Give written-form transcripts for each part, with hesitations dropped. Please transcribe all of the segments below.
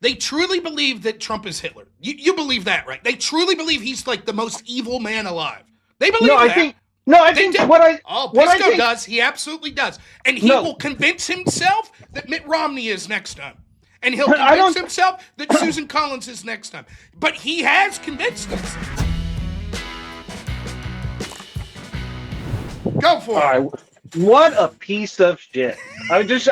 They truly believe that Trump is Hitler. You believe that, right? They truly believe he's like the most evil man alive. They No, believe I that. think no, I They think do. Oh, what I Pisco think does. He absolutely does. And he no, will convince himself that Mitt Romney is next time. And he'll I convince don't. himself that Susan Collins is next time. But he has convinced himself. Go All for it. right, what a piece of shit. I just,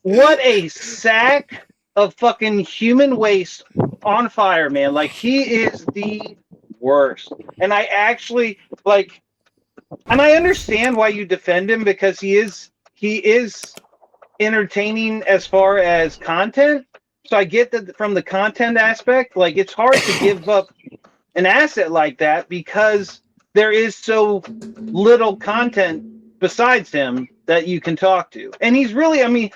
what a sack of fucking human waste on fire, man. Like he is the worst. And I actually like, and I understand why you defend him because he is entertaining as far as content. So I get that from the content aspect, like it's hard to give up an asset like that because there is so little content besides him that you can talk to. And he's really, I mean,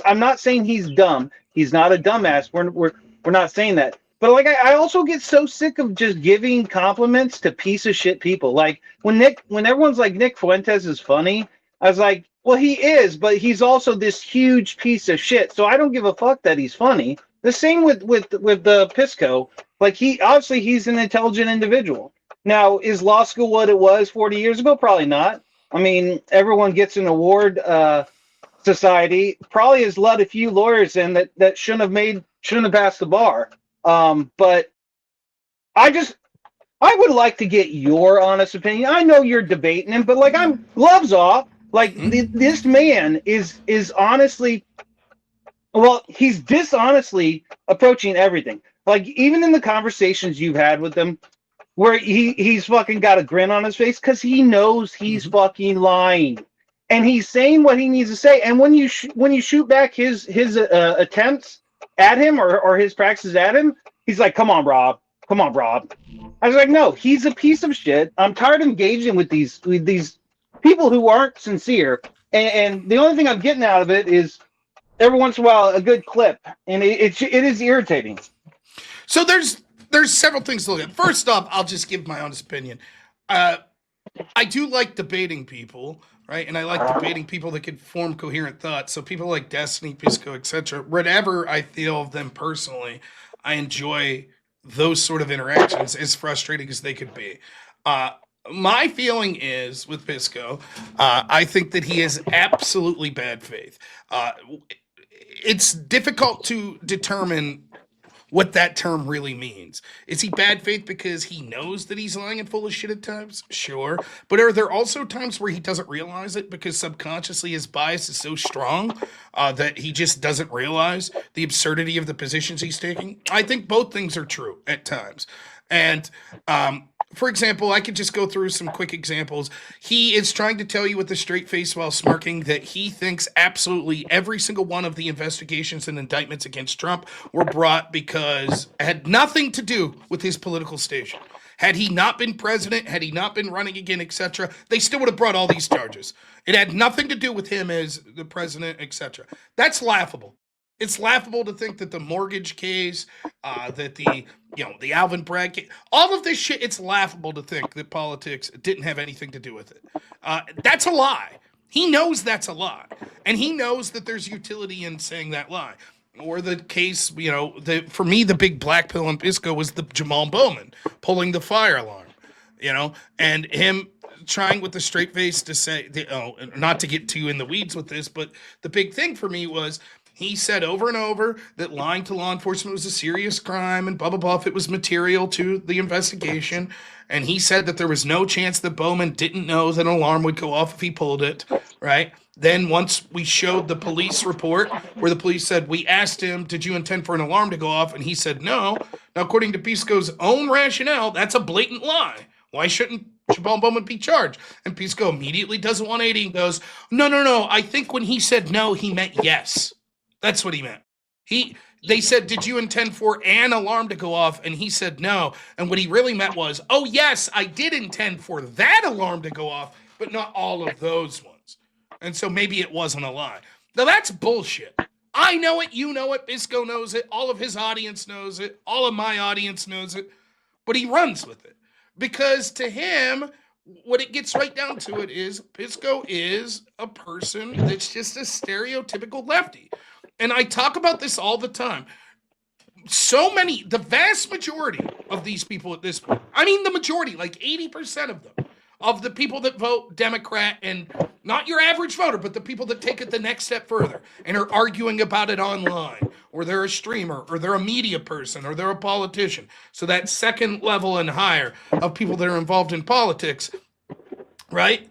I'm not saying he's dumb. He's not a dumbass. We're not saying that. But like, I also get so sick of just giving compliments to piece of shit people. Like when everyone's like Nick Fuentes is funny, I was like, well, he is, but he's also this huge piece of shit. So I don't give a fuck that he's funny. The same with the Pisco. Like he's an intelligent individual. Now, is law school what it was 40 years ago? Probably not. I mean, everyone gets an award society. Probably has let a few lawyers in that shouldn't have passed the bar. But I just I would like to get your honest opinion. I know you're debating him, but like I'm gloves off. Like this man is honestly, well, he's dishonestly approaching everything. Like even in the conversations you've had with him, where he's fucking got a grin on his face because he knows he's fucking lying, and he's saying what he needs to say. And when you shoot back his attempts at him or his practices at him, he's like, "Come on, Rob. Come on, Rob." I was like, "No, he's a piece of shit. I'm tired of engaging with these people who aren't sincere." And the only thing I'm getting out of it is every once in a while a good clip, and it is irritating. So there's several things to look at. First off, I'll just give my honest opinion. Uh, I do like debating people, right? And I like debating people that can form coherent thoughts. So people like Destiny, Pisco, etc. Whatever I feel of them personally, I enjoy those sort of interactions, as frustrating as they could be. Uh, my feeling is with Pisco, I think that he is absolutely bad faith. Uh, it's difficult to determine what that term really means. Is he bad faith because he knows that he's lying and full of shit at times? Sure. But are there also times where he doesn't realize it because subconsciously his bias is so strong that he just doesn't realize the absurdity of the positions he's taking? I think both things are true at times. And for example, I could just go through some quick examples. He is trying to tell you with a straight face while smirking that he thinks absolutely every single one of the investigations and indictments against Trump were brought because it had nothing to do with his political station. Had he not been president, had he not been running again, etc., they still would have brought all these charges. It had nothing to do with him as the president, etc. That's laughable. It's laughable to think that the mortgage case, that the Alvin Bragg case, all of this shit. It's laughable to think that politics didn't have anything to do with it. That's a lie. He knows that's a lie, and he knows that there's utility in saying that lie. Or the case, for me, the big black pill in Pisco was the Jamal Bowman pulling the fire alarm, and him trying with a straight face to say, not to get too in the weeds with this, but the big thing for me was he said over and over that lying to law enforcement was a serious crime and blah, blah, blah, if it was material to the investigation. And he said that there was no chance that Bowman didn't know that an alarm would go off if he pulled it, right? Then once we showed the police report where the police said, we asked him, did you intend for an alarm to go off? And he said no. Now, according to Pisco's own rationale, that's a blatant lie. Why shouldn't Jamal Bowman be charged? And Pisco immediately does a 180 and goes, no. I think when he said no, he meant yes. That's what he meant. They said, did you intend for an alarm to go off? And he said no. And what he really meant was, oh, yes, I did intend for that alarm to go off, but not all of those ones. And so maybe it wasn't a lie. Now, that's bullshit. I know it. You know it. Bisco knows it. All of his audience knows it. All of my audience knows it. But he runs with it. Because to him, what it gets right down to it is Pisco is a person that's just a stereotypical lefty. And I talk about this all the time. the vast majority of these people at this point, I mean the majority, like 80% of them, of the people that vote Democrat, and not your average voter, but the people that take it the next step further and are arguing about it online, or they're a streamer, or they're a media person, or they're a politician. So that second level and higher of people that are involved in politics, right?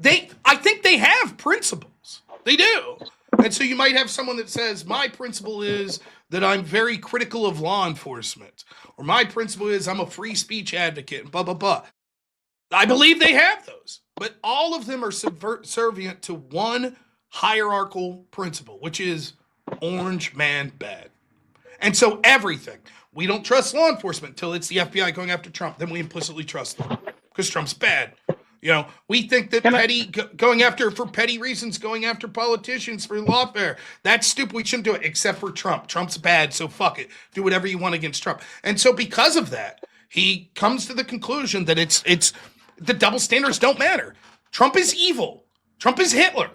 I think they have principles. They do. And so you might have someone that says, my principle is that I'm very critical of law enforcement, or my principle is I'm a free speech advocate, and blah, blah, blah. I believe they have those, but all of them are subservient to one hierarchical principle, which is orange man bad. And so everything, we don't trust law enforcement until it's the FBI going after Trump. Then we implicitly trust them because Trump's bad. You know, we think that for petty reasons, going after politicians for lawfare, that's stupid. We shouldn't do it, except for Trump. Trump's bad, so fuck it. Do whatever you want against Trump. And so because of that, he comes to the conclusion that it's the double standards don't matter. Trump is evil. Trump is Hitler.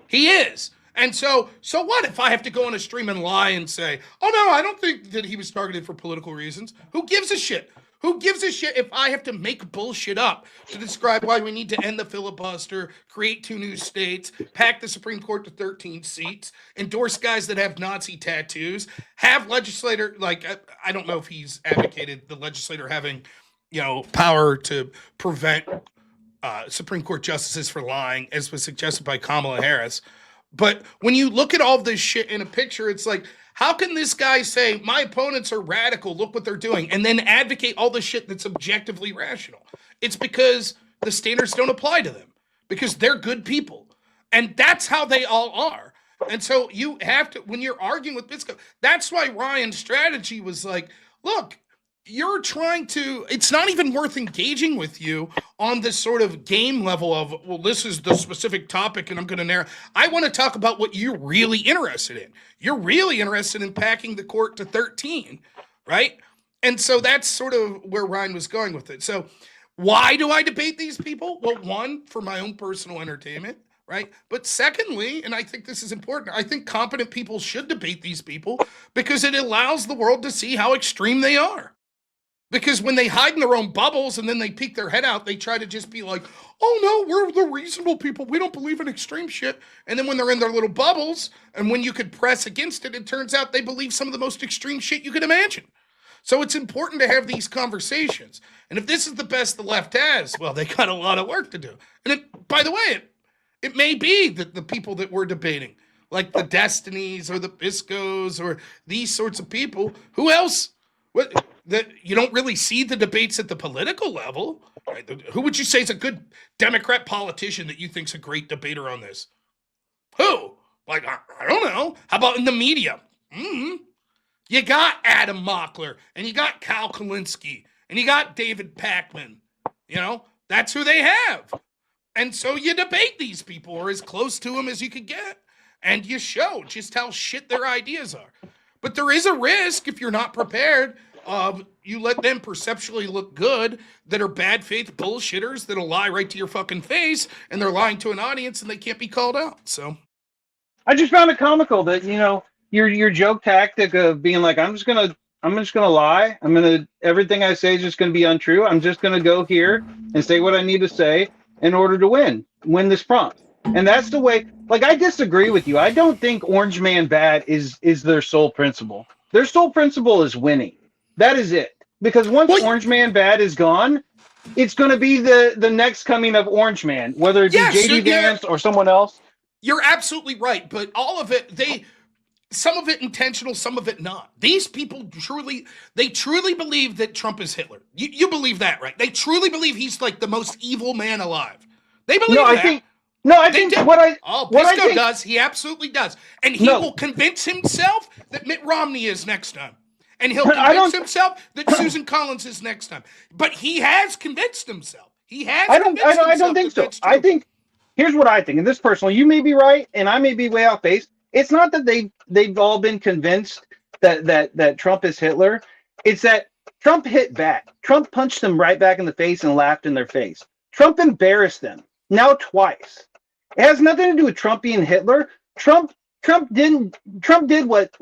He is. And so what if I have to go on a stream and lie and say, oh no, I don't think that he was targeted for political reasons? Who gives a shit? Who gives a shit if I have to make bullshit up to describe why we need to end the filibuster, create 2 new states, pack the Supreme Court to 13 seats, endorse guys that have Nazi tattoos, have legislator, like, I don't know if he's advocated the legislator having, power to prevent Supreme Court justices for lying, as was suggested by Kamala Harris. But when you look at all of this shit in a picture, it's like, how can this guy say, my opponents are radical, look what they're doing, and then advocate all the shit that's objectively rational? It's because the standards don't apply to them, because they're good people. And that's how they all are. And so you have to, when you're arguing with Bisco, that's why Ryan's strategy was like, look, you're trying to, it's not even worth engaging with you on this sort of game level of, well, this is the specific topic and I'm going to narrow. I want to talk about what you're really interested in. You're really interested in packing the court to 13, right? And so that's sort of where Ryan was going with it. So why do I debate these people? Well, one, for my own personal entertainment, right? But secondly, and I think this is important, I think competent people should debate these people because it allows the world to see how extreme they are. Because when they hide in their own bubbles and then they peek their head out, they try to just be like, oh no, we're the reasonable people. We don't believe in extreme shit. And then when they're in their little bubbles and when you could press against it, it turns out they believe some of the most extreme shit you could imagine. So it's important to have these conversations. And if this is the best the left has, well, they got a lot of work to do. And by the way, it may be that the people that we're debating, like the Destinies or the Biscos or these sorts of people, who else? That you don't really see the debates at the political level. Right? Who would you say is a good Democrat politician that you think's a great debater on this? Who? Like, I don't know. How about in the media? You got Adam Mockler, and you got Kyle Kulinski, and you got David Pakman. That's who they have. And so you debate these people, or as close to them as you could get, and you show just how shit their ideas are. But there is a risk if you're not prepared. You let them perceptually look good that are bad faith bullshitters that'll lie right to your fucking face, and they're lying to an audience and they can't be called out. So I just found it comical that your joke tactic of being like, I'm just gonna lie. Everything I say is just gonna be untrue. I'm just gonna go here and say what I need to say in order to win this prompt. And that's the way. Like, I disagree with you. I don't think Orange Man Bad is their sole principle. Their sole principle is winning. That is it. Because once Orange Man Bad is gone, it's going to be the next coming of Orange Man, whether it be JD Vance or someone else. You're absolutely right, but all of it, some of it intentional, some of it not. These people truly believe that Trump is Hitler. You believe that, right? They truly believe he's like the most evil man alive. They believe that. Bisco does. He absolutely does. And he will convince himself that Mitt Romney is next time. And he'll convince himself that Susan Collins is next time. But he has convinced himself. I don't think so. I think, here's what I think. And this personally, you may be right, and I may be way off base. It's not that they've all been convinced that Trump is Hitler. It's that Trump hit back. Trump punched them right back in the face and laughed in their face. Trump embarrassed them. Now twice. It has nothing to do with Trump being Hitler. Trump Trump did what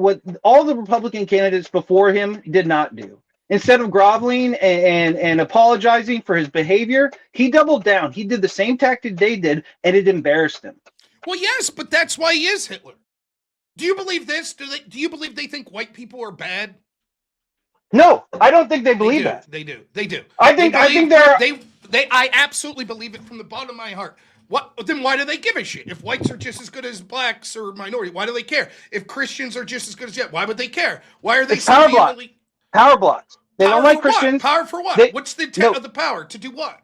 all the Republican candidates before him did not do. Instead of groveling and apologizing for his behavior, he doubled down. He did the same tactic they did, and it embarrassed him. Well, yes, but that's why he is Hitler. Do you believe this? Do you believe they think white people are bad? No, I don't think they believe that. They do. They do. I think they're I absolutely believe it from the bottom of my heart. What then? Why do they give a shit? If whites are just as good as blacks or minority, why do they care? If Christians are just as good as yet, why would they care? Why are they so power blocks? Power blocks. They don't like Christians. Power for what? What's the intent of the power? To do what?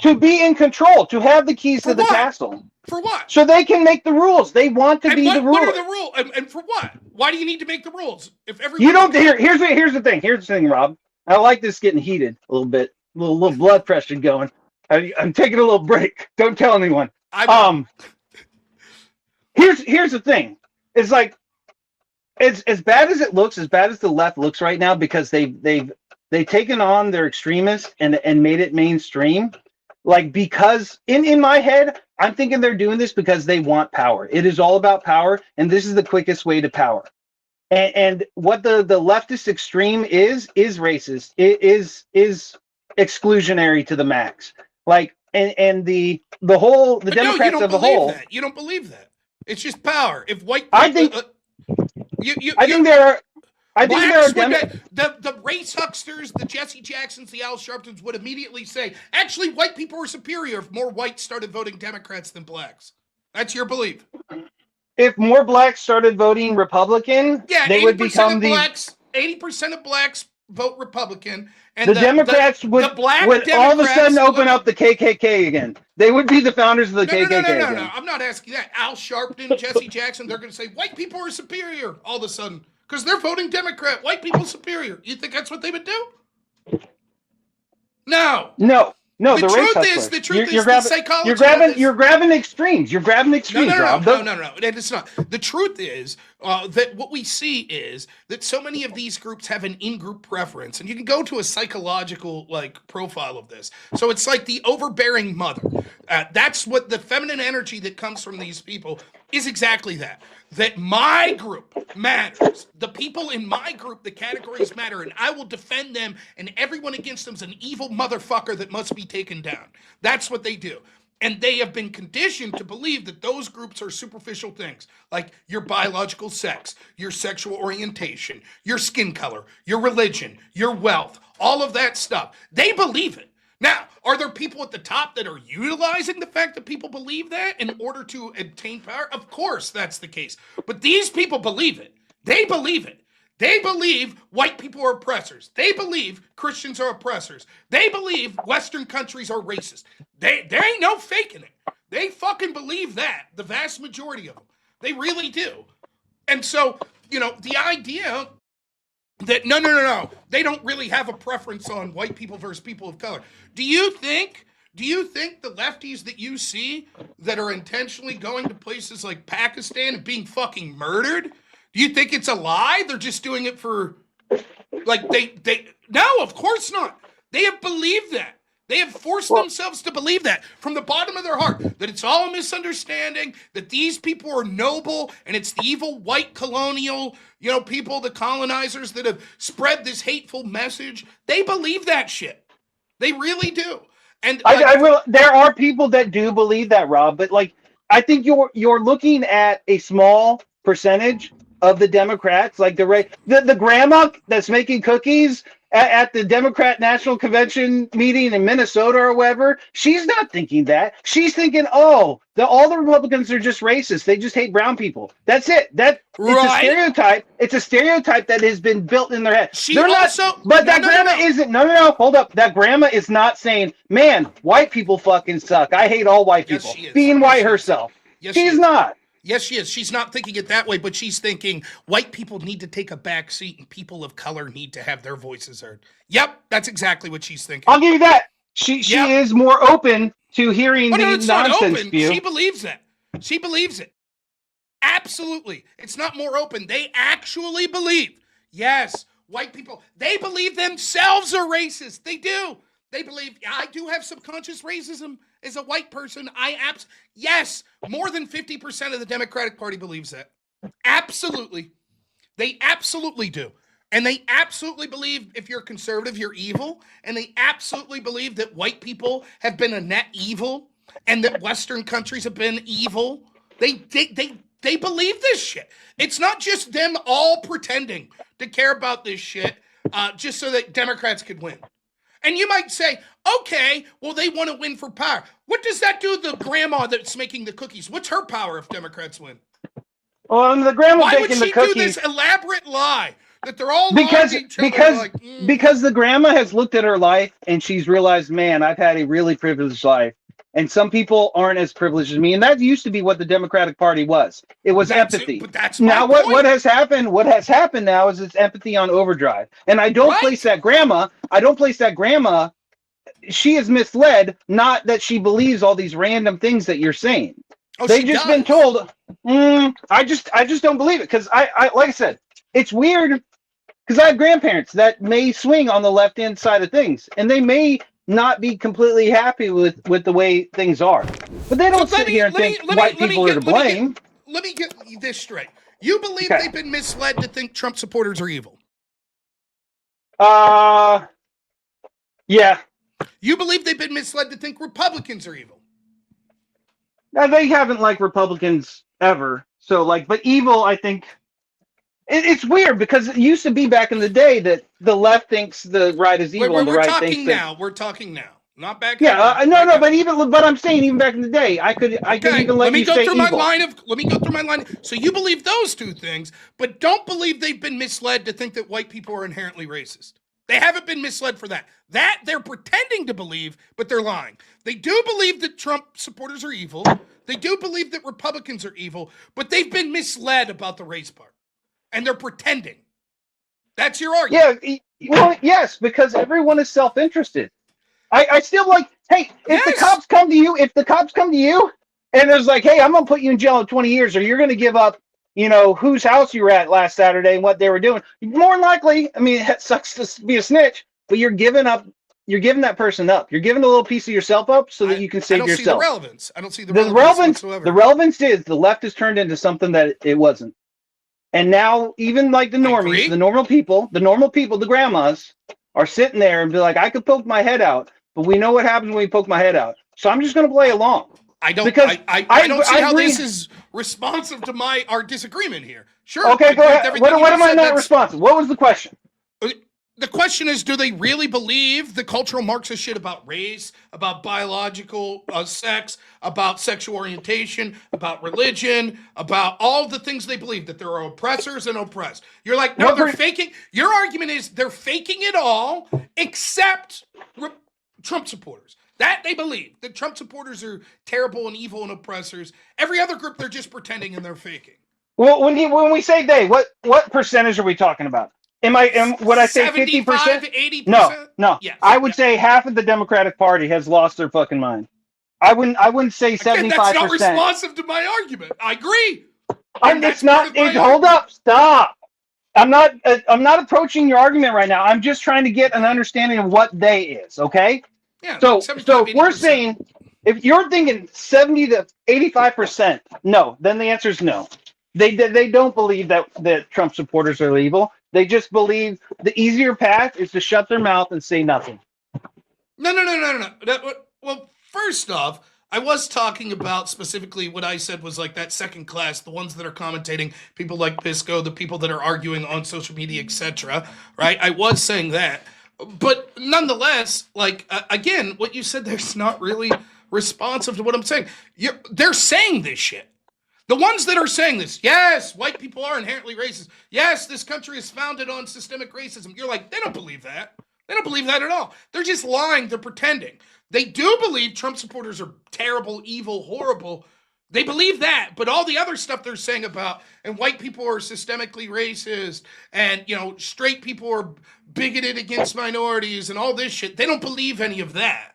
To be in control. To have the keys to the castle. For what? So they can make the rules. They want to be the ruler. What are the rules? And for what? Why do you need to make the rules? If everyone you don't here's the thing, Rob. I like this getting heated a little bit, a little blood pressure going. I'm taking a little break. Don't tell anyone. Here's the thing. It's like as bad as it looks, as bad as the left looks right now, because they've taken on their extremists and made it mainstream. Like, because in my head, I'm thinking they're doing this because they want power. It is all about power, and this is the quickest way to power. And what the leftist extreme is racist. It is exclusionary to the max. Like, and the Democrats as a whole. That. You don't believe that. It's just power. If white people, I think the race hucksters, the Jesse Jacksons, the Al Sharptons would immediately say, actually, white people are superior if more whites started voting Democrats than blacks. That's your belief. If more blacks started voting Republican, they would become 80% of blacks vote Republican, and the Democrats would all of a sudden open up the KKK again. They would be the founders of the KKK. No. I'm not asking that. Al Sharpton, Jesse Jackson, they're going to say white people are superior all of a sudden. Because they're voting Democrat. White people superior. You think that's what they would do? No. The truth is the psychology. You're grabbing extremes. Rob. No. It's not. The truth is that what we see is that so many of these groups have an in-group preference, and you can go to a psychological profile of this. So it's like the overbearing mother. That's what the feminine energy that comes from these people is exactly that. That my group matters. The people in my group, the categories matter, and I will defend them, and everyone against them is an evil motherfucker that must be taken down. That's what they do. And they have been conditioned to believe that those groups are superficial things, like your biological sex, your sexual orientation, your skin color, your religion, your wealth, all of that stuff. They believe it. Now, are there people at the top that are utilizing the fact that people believe that in order to obtain power? Of course, that's the case. But these people believe it. They believe it. They believe white people are oppressors. They believe Christians are oppressors. They believe Western countries are racist. There ain't no faking it. They fucking believe that, the vast majority of them. They really do. And so, the idea that no, they don't really have a preference on white people versus people of color. Do you think the lefties that you see that are intentionally going to places like Pakistan and being fucking murdered, do you think it's a lie? They're just doing it for, no, of course not. They have believed that. They have forced themselves to believe that from the bottom of their heart, that it's all a misunderstanding, that these people are noble, and it's the evil white colonial, people, the colonizers that have spread this hateful message. They believe that shit. They really do. And there are people that do believe that, Rob, but I think you're looking at a small percentage of the Democrats, like the grandma that's making cookies at the Democrat National Convention meeting in Minnesota or wherever. She's not thinking that. She's thinking, all the Republicans are just racist. They just hate brown people. That's it. It's a stereotype. It's a stereotype that has been built in their head. Grandma isn't. No. Hold up. That grandma is not saying, man, white people fucking suck. I hate all white people. Being white herself. She's not. Yes, she is. She's not thinking it that way, but she's thinking white people need to take a back seat and people of color need to have their voices heard. Yep, that's exactly what she's thinking. I'll give you that. She is more open to hearing the nonsense view. She believes that. She believes it. Absolutely. It's not more open. They actually believe. Yes, white people, they believe themselves are racist. They do. They believe, I do have subconscious racism as a white person. Yes, more than 50% of the Democratic Party believes that. Absolutely. They absolutely do. And they absolutely believe if you're conservative, you're evil. And they absolutely believe that white people have been a net evil and that Western countries have been evil. They believe this shit. It's not just them all pretending to care about this shit just so that Democrats could win. And you might say, okay, well, they want to win for power. What does that do to the grandma that's making the cookies? What's her power if Democrats win? Well, the grandma Why would baking the she cookies. do this elaborate lie that they're all because lying to each other? because Like, because the grandma has looked at her life and she's realized, man, I've had a really privileged life, and some people aren't as privileged as me, and that used to be what the Democratic Party was. It was empathy. But that's now my what has happened? What has happened now is it's empathy on overdrive, and I don't place that grandma. She is misled, not that she believes all these random things that you're saying. Oh, They've just been told. I just don't believe it, because I like I said, it's weird because I have grandparents that may swing on the left hand side of things, and they may not be completely happy with the way things are, but they don't sit here and think white people are to blame. Let me get this straight. You believe they've been misled to think Trump supporters are evil? Yeah. You believe they've been misled to think Republicans are evil? Now, they haven't liked Republicans ever. So, but evil, I think, it's weird because it used to be back in the day that the left thinks the right is evil and the right thinks that. We're talking now, not back. Yeah, but I'm saying even back in the day, I could even let you say evil. Let me go through my line. So you believe those two things, but don't believe they've been misled to think that white people are inherently racist. They haven't been misled for that. That they're pretending to believe, but they're lying. They do believe that Trump supporters are evil. They do believe that Republicans are evil, but they've been misled about the race part. And they're pretending. That's your argument. Yeah, well, yes, because everyone is self-interested. I still hey, if the cops come to you and there's hey, I'm going to put you in jail in 20 years, or you're going to give up, whose house you were at last Saturday and what they were doing. More than likely, I mean, it sucks to be a snitch, but you're giving that person up. You're giving a little piece of yourself up so that you can save yourself. I don't see the relevance whatsoever. The relevance is the left has turned into something that it wasn't. And now even the normies, the normal people, the grandmas are sitting there and be like, I could poke my head out, but we know what happens when we poke my head out. So I'm just going to play along. I don't see how this is responsive to our disagreement here. Sure. Okay, go ahead. What am I not responsive? What was the question? The question is, do they really believe the cultural Marxist shit about race, about biological sex, about sexual orientation, about religion, about all the things they believe, that there are oppressors and oppressed? You're like, no, they're faking. Your argument is they're faking it all except Trump supporters. That they believe. That Trump supporters are terrible and evil and oppressors. Every other group, they're just pretending and they're faking. Well, when we say they, what percentage are we talking about? Would I say 50%? 80%? No. Yes. I would say half of the Democratic Party has lost their fucking mind. I wouldn't say 75%. That's not responsive to my argument. I agree. Hold up. Stop. I'm not approaching your argument right now. I'm just trying to get an understanding of what they is, okay? Yeah. So we're saying if you're thinking 70 to 85%, no, then the answer is no. They don't believe that Trump supporters are evil. They just believe the easier path is to shut their mouth and say nothing. No. Well, first off, I was talking about specifically what I said was that second class, the ones that are commentating, people like Pisco, the people that are arguing on social media, etc. Right? I was saying that. But nonetheless, again, what you said there's not really responsive to what I'm saying. They're saying this shit. The ones that are saying this, yes, white people are inherently racist. Yes, this country is founded on systemic racism. You're like, they don't believe that. They don't believe that at all. They're just lying. They're pretending. They do believe Trump supporters are terrible, evil, horrible. They believe that. But all the other stuff they're saying about, and white people are systemically racist, and, straight people are bigoted against minorities, and all this shit, they don't believe any of that.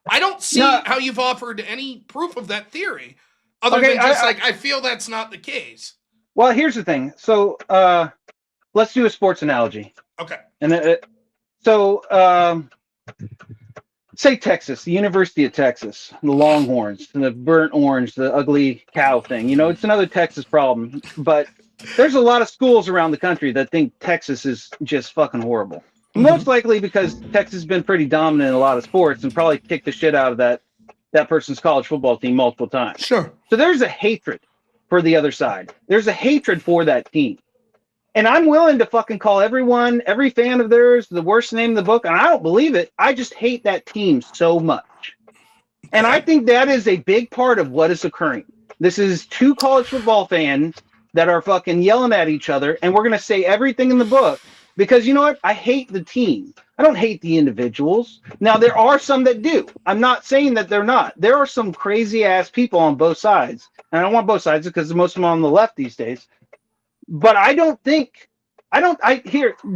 I don't see how you've offered any proof of that theory. Other than just I feel that's not the case. Well, here's the thing. So let's do a sports analogy. Okay. And say Texas, the University of Texas, the Longhorns, the burnt orange, the ugly cow thing. It's another Texas problem. But there's a lot of schools around the country that think Texas is just fucking horrible. Most likely because Texas has been pretty dominant in a lot of sports and probably kicked the shit out of that person's college football team multiple times. Sure. So there's a hatred for the other side. There's a hatred for that team. And I'm willing to fucking call everyone, every fan of theirs, the worst name in the book. And I don't believe it. I just hate that team so much. And I think that is a big part of what is occurring. This is two college football fans that are fucking yelling at each other. And we're going to say everything in the book. Because you know what? I hate the team. I don't hate the individuals. Now, there are some that do. I'm not saying that they're not. There are some crazy-ass people on both sides. And I don't want both sides because most of them are on the left these days. But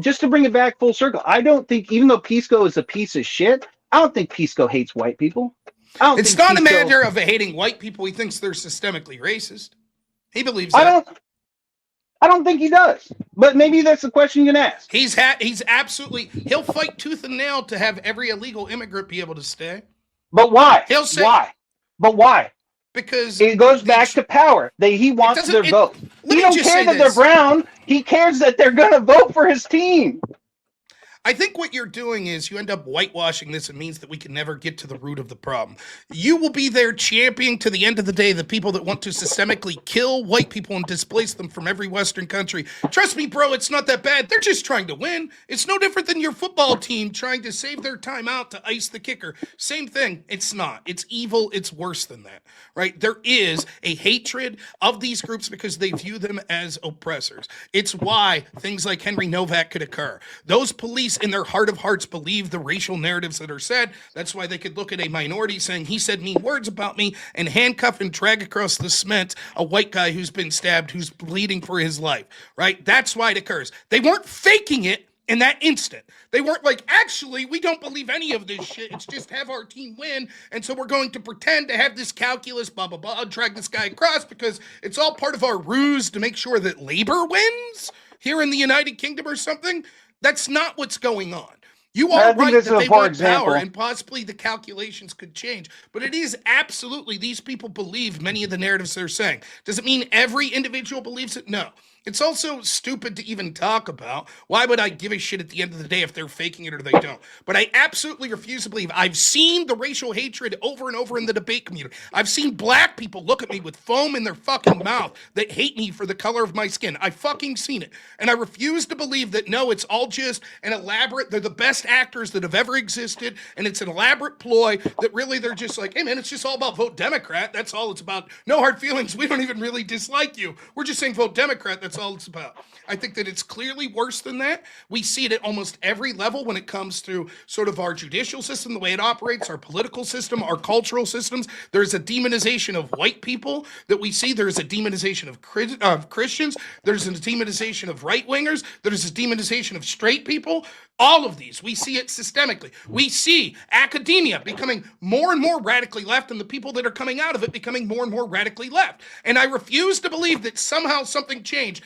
just to bring it back full circle, I don't think, even though Pisco is a piece of shit, I don't think Pisco hates white people. It's not a matter of hating white people. He thinks they're systemically racist. He believes that. I don't think he does, but maybe that's the question you can ask. He's absolutely, he'll fight tooth and nail to have every illegal immigrant be able to stay. But why? He'll say why? But why? Because it goes back to power. He wants their vote. He don't care that they're brown. He cares that they're going to vote for his team. I think what you're doing is you end up whitewashing this. It means that we can never get to the root of the problem. You will be there championing to the end of the day the people that want to systemically kill white people and displace them from every Western country. Trust me, bro, it's not that bad. They're just trying to win. It's no different than your football team trying to save their time out to ice the kicker. Same thing. It's not. It's evil. It's worse than that, right? There is a hatred of these groups because they view them as oppressors. It's why things like Henry Novak could occur. Those police in their heart of hearts believe the racial narratives that are said. That's why they could look at a minority saying he said mean words about me and handcuff and drag across the cement a white guy who's been stabbed, who's bleeding for his life, right? That's why it occurs. They weren't faking it in that instant. They weren't like, actually, we don't believe any of this shit. It's just have our team win. And so we're going to pretend to have this calculus, blah, blah, blah, drag this guy across because it's all part of our ruse to make sure that labor wins here in the United Kingdom or something. That's not what's going on. You are right that they want power and possibly the calculations could change, but it is absolutely, these people believe many of the narratives they're saying. Does it mean every individual believes it? No. It's also stupid to even talk about. Why would I give a shit at the end of the day if they're faking it or they don't? But I absolutely refuse to believe. I've seen the racial hatred over and over in the debate community. I've seen black people look at me with foam in their fucking mouth that hate me for the color of my skin. I've fucking seen it. And I refuse to believe that, no, it's all just an elaborate, they're the best actors that have ever existed, and it's an elaborate ploy that really they're just like, hey man, it's just all about vote Democrat. That's all it's about. No hard feelings. We don't even really dislike you. We're just saying vote Democrat. That's all it's about. I think that it's clearly worse than that. We see it at almost every level when it comes to sort of our judicial system, the way it operates, our political system, our cultural systems. There's a demonization of white people that we see. There's a demonization of Christians. There's a demonization of right-wingers. There's a demonization of straight people. All of these, we see it systemically. We see academia becoming more and more radically left and the people that are coming out of it becoming more and more radically left. And I refuse to believe that somehow something changed,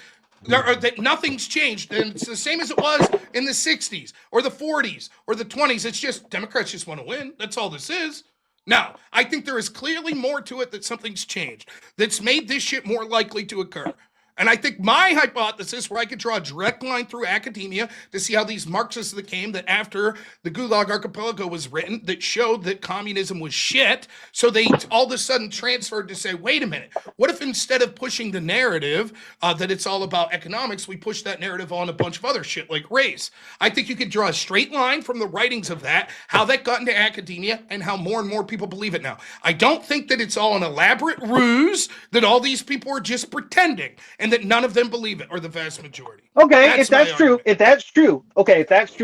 or that nothing's changed and it's the same as it was in the 60s or the 40s or the 20s. It's just Democrats just want to win. That's all this is. Now, I think there is clearly more to it, that something's changed, that's made this shit more likely to occur. And I think my hypothesis, where I could draw a direct line through academia to see how these Marxists that came, that after the Gulag Archipelago was written, that showed that communism was shit, so they all of a sudden transferred to say, wait a minute, what if instead of pushing the narrative that it's all about economics, we push that narrative on a bunch of other shit like race? I think you could draw a straight line from the writings of that, how that got into academia, and how more and more people believe it now. I don't think that it's all an elaborate ruse, that all these people are just pretending, and that none of them believe it, or the vast majority. Okay, if that's true,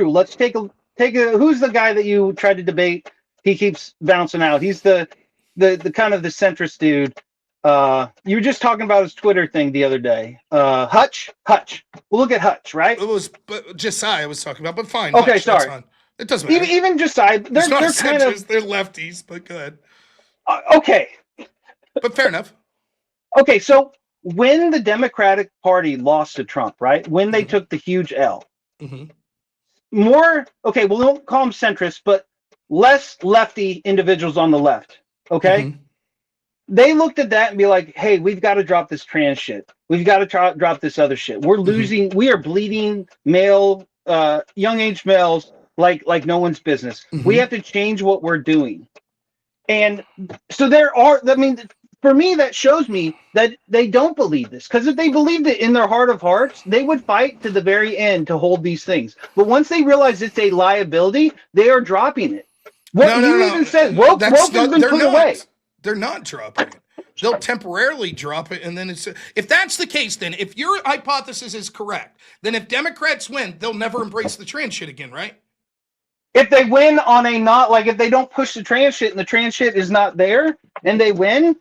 let's take a who's the guy that you tried to debate? He keeps bouncing out. He's the kind of the centrist dude. You were just talking about his Twitter thing the other day. Hutch. We'll look at Hutch, right? It was Josiah I was talking about, but fine. Okay, Hutch, sorry. It doesn't matter. Even Josiah, they're kind of, they're lefties, but go ahead. Okay. But fair enough. Okay, so when the Democratic Party lost to Trump, right? When they took the huge L, more, okay, well, we don't call them centrists, but less lefty individuals on the left, okay? they looked at that and be like, hey, we've got to drop this trans shit. We've got to drop this other shit. We're losing, we are bleeding male, young age males like no one's business. We have to change what we're doing. And so for me, that shows me that they don't believe this. Because if they believed it in their heart of hearts, they would fight to the very end to hold these things. But once they realize it's a liability, they are dropping it. Even said, woke has been put away. They're not dropping it. They'll temporarily drop it, and then if that's the case, then if your hypothesis is correct, then if Democrats win, they'll never embrace the trans shit again, right? If they win on a if they don't push the trans shit and the trans shit is not there and they win,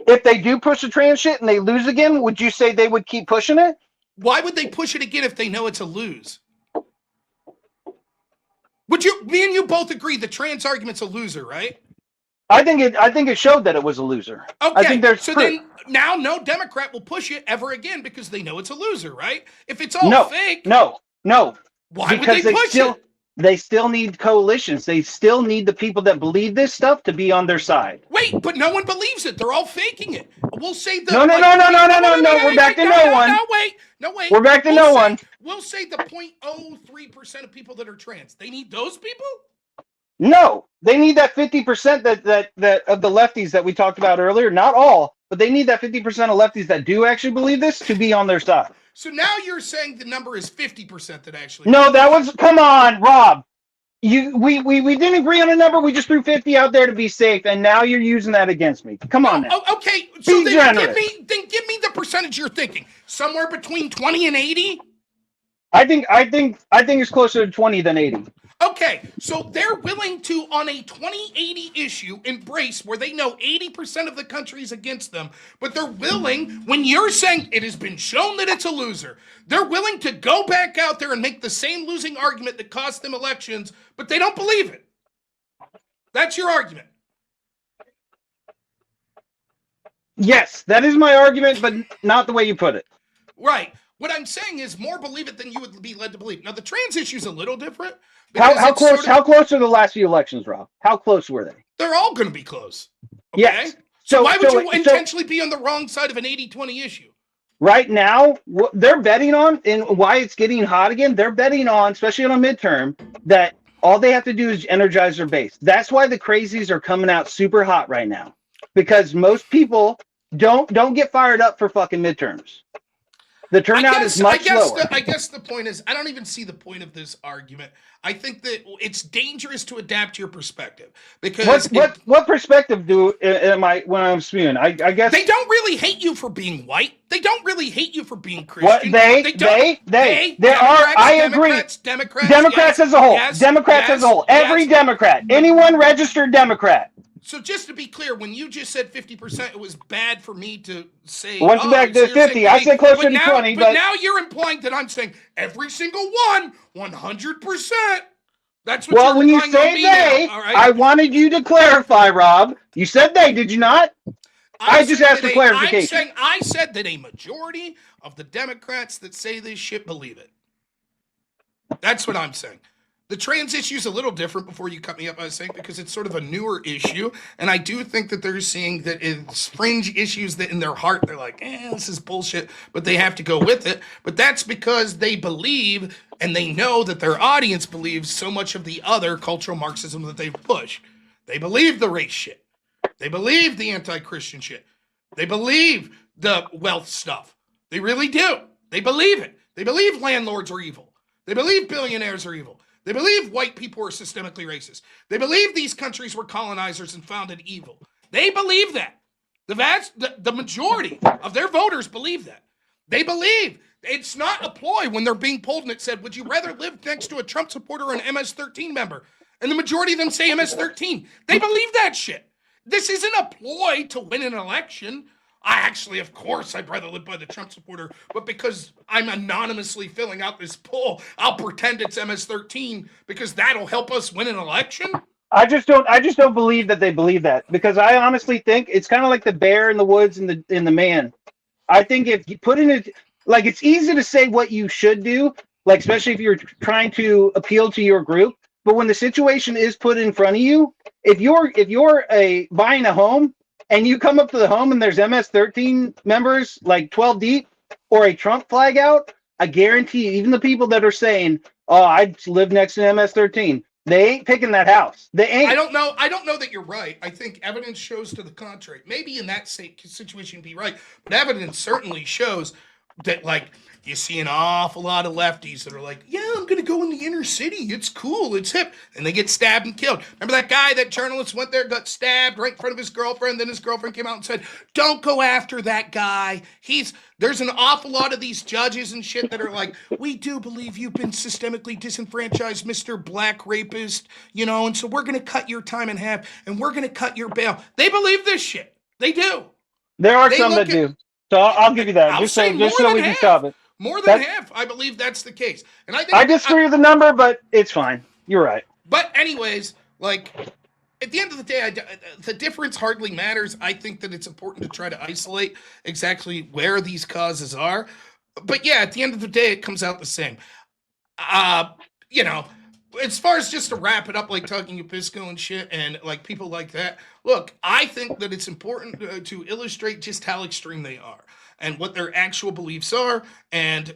if they do push the trans shit and they lose again, would you say they would keep pushing it? Why would they push it again if they know it's a lose? Me and you both agree the trans argument's a loser, right? I think it showed that it was a loser. Okay, I think there's so proof. then now no Democrat will push it ever again because they know it's a loser, right? If it's all fake, no. Why would they push it? They still need coalitions. They still need the people that believe this stuff to be on their side. Wait, but no one believes it. They're all faking it. We'll say the No. We're back to no one. No, wait. We're back to no one. We'll say the 0.03% of people that are trans. They need those people? No, they need that 50% that of the lefties that we talked about earlier. Not all, but they need that 50% of lefties that do actually believe this to be on their side. So now you're saying the number is 50% that actually. No, come on, Rob. We didn't agree on a number. We just threw 50 out there to be safe, and now you're using that against me. Come on now. Oh, okay. So be then generous. give me the percentage you're thinking. Somewhere between 20 and 80? I think it's closer to 20 than 80. Okay, so they're willing to, on a 2080 issue, embrace where they know 80% of the country is against them, but they're willing, when you're saying it has been shown that it's a loser, they're willing to go back out there and make the same losing argument that cost them elections, but they don't believe it. That's your argument. Yes, that is my argument, but not the way you put it. Right. What I'm saying is more believe it than you would be led to believe. Now, the trans issue is a little different. How close are the last few elections, Rob? How close were they? They're all going to be close. Okay? Yes. So why would you intentionally be on the wrong side of an 80-20 issue? Right now, they're betting on, and why it's getting hot again, they're betting on, especially on a midterm, that all they have to do is energize their base. That's why the crazies are coming out super hot right now. Because most people don't get fired up for fucking midterms. The turnout is much lower. I guess the point is, I don't even see the point of this argument. I think that it's dangerous to adapt your perspective because what perspective am I when I'm spewing? I guess they don't really hate you for being white. They don't really hate you for being Christian. What they are. I agree. Democrats as a whole. Yes, Democrats as a whole. Every Democrat. Anyone registered Democrat. So just to be clear, when you just said 50%, it was bad for me to say. Once back to 50, I said closer to 20. But now you're implying that I'm saying every single one, 100%. That's what when you say they, all right? I wanted you to clarify, Rob. You said they, did you not? I just asked for clarification. I said that a majority of the Democrats that say this shit believe it. That's what I'm saying. The trans issue is a little different before you cut me up, I was saying, because it's sort of a newer issue. And I do think that they're seeing that it's fringe issues that in their heart, they're like, this is bullshit, but they have to go with it. But that's because they believe and they know that their audience believes so much of the other cultural Marxism that they push. They believe the race shit. They believe the anti-Christian shit. They believe the wealth stuff. They really do. They believe it. They believe landlords are evil. They believe billionaires are evil. They believe white people are systemically racist. They believe these countries were colonizers and founded evil. They believe that. The majority of their voters believe that. They believe. It's not a ploy when they're being polled and it said, would you rather live next to a Trump supporter or an MS-13 member? And the majority of them say MS-13. They believe that shit. This isn't a ploy to win an election. Of course, I'd rather live by the Trump supporter, but because I'm anonymously filling out this poll, I'll pretend it's MS-13 because that'll help us win an election. I just don't believe that they believe that, because I honestly think it's kind of like the bear in the woods and the man. I think if you put in it, like, it's easy to say what you should do, like, especially if you're trying to appeal to your group. But when the situation is put in front of you, if you're buying a home, and you come up to the home and there's MS-13 members, like 12 deep, or a Trump flag out, I guarantee you, even the people that are saying, "Oh, I live next to MS-13," they ain't picking that house. They ain't. I don't know that you're right. I think evidence shows to the contrary. Maybe in that situation you'd be right, but evidence certainly shows that, like, you see an awful lot of lefties that are like, yeah, I'm going to go in the inner city. It's cool. It's hip. And they get stabbed and killed. Remember that guy, that journalist went there, got stabbed right in front of his girlfriend. Then his girlfriend came out and said, don't go after that guy. There's an awful lot of these judges and shit that are like, we do believe you've been systemically disenfranchised, Mr. Black Rapist, and so we're going to cut your time in half and we're going to cut your bail. They believe this shit. They do. There are some that do. So I'll give you that. Just so we can stop it. More than half, I believe that's the case. And I disagree with the number, but it's fine. You're right. But anyways, like, at the end of the day, the difference hardly matters. I think that it's important to try to isolate exactly where these causes are. But yeah, at the end of the day, it comes out the same. As far as just to wrap it up, like talking Episco and shit, and like people like that, look, I think that it's important to illustrate just how extreme they are and what their actual beliefs are, and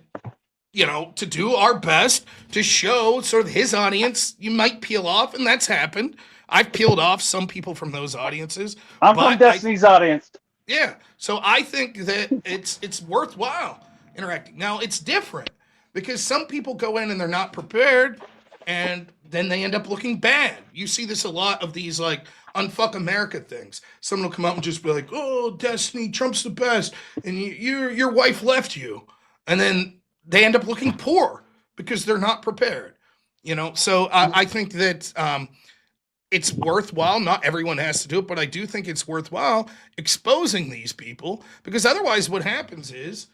to do our best to show sort of his audience. You might peel off, and that's happened. I've peeled off some people from those audiences. I'm from Destiny's audience. Yeah, so I think that it's worthwhile interacting. Now, it's different because some people go in and they're not prepared, and then they end up looking bad. You see this a lot of these, like, unfuck America things. Someone will come out and just be like, oh, Destiny, Trump's the best, and your wife left you. And then they end up looking poor because they're not prepared. So I think that it's worthwhile. Not everyone has to do it, but I do think it's worthwhile exposing these people, because otherwise what happens is,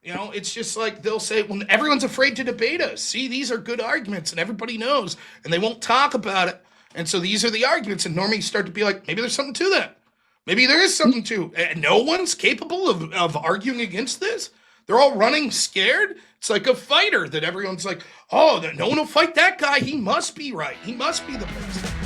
it's just like they'll say, well, everyone's afraid to debate us. See, these are good arguments and everybody knows, and they won't talk about it. And so these are the arguments, and normally you start to be like, maybe there's something to that. Maybe there is something to it. No one's capable of arguing against this. They're all running scared. It's like a fighter that everyone's like, oh, no one will fight that guy. He must be right. He must be the best.